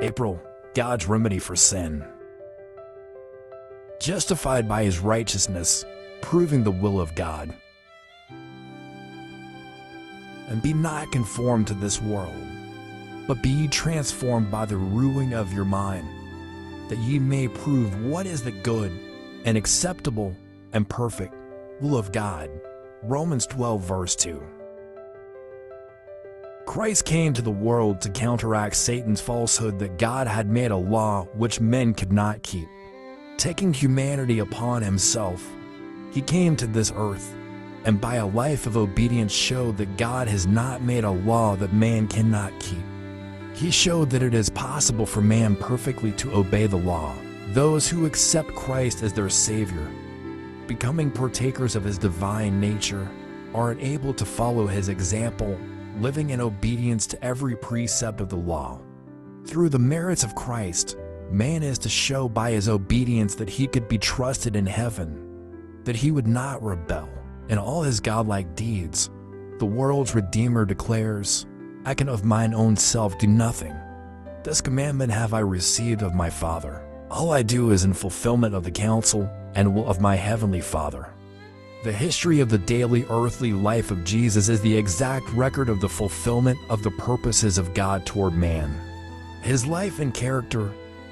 April, God's remedy for sin. Justified by his righteousness, proving the will of God. And be not conformed to this world, but be ye transformed by the renewing of your mind, that ye may prove what is the good and acceptable and perfect will of God. Romans 12 verse 2. Christ came to the world to counteract Satan's falsehood that God had made a law which men could not keep. Taking humanity upon himself, he came to this earth, and by a life of obedience showed that God has not made a law that man cannot keep. He showed that it is possible for man perfectly to obey the law. Those who accept Christ as their Savior, becoming partakers of his divine nature, are enabled to follow his example, living in obedience to every precept of the law. Through the merits of Christ, man is to show by his obedience that he could be trusted in heaven, that he would not rebel. In all his godlike deeds, the world's Redeemer declares, I can of mine own self do nothing. This commandment have I received of my Father. All I do is in fulfillment of the counsel and will of my heavenly Father. The history of the daily earthly life of Jesus is the exact record of the fulfillment of the purposes of God toward man. His life and character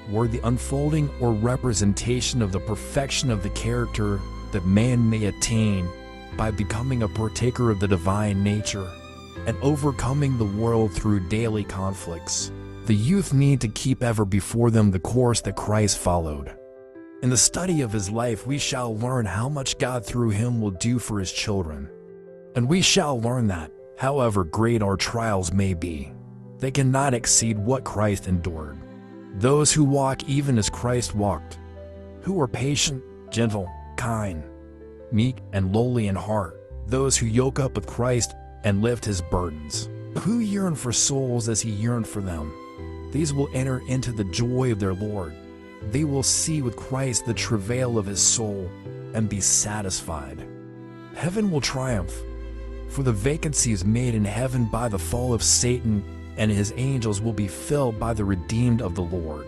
were the unfolding or representation of the perfection of the character that man may attain by becoming a partaker of the divine nature and overcoming the world through daily conflicts. The youth need to keep ever before them the course that Christ followed. In the study of his life, we shall learn how much God through him will do for his children. And we shall learn that, however great our trials may be, they cannot exceed what Christ endured. Those who walk even as Christ walked, who are patient, gentle, kind, meek, and lowly in heart, those who yoke up with Christ and lift his burdens, who yearn for souls as he yearned for them, these will enter into the joy of their Lord. They will see with Christ the travail of his soul and be satisfied. Heaven will triumph, for the vacancies made in heaven by the fall of Satan and his angels will be filled by the redeemed of the Lord.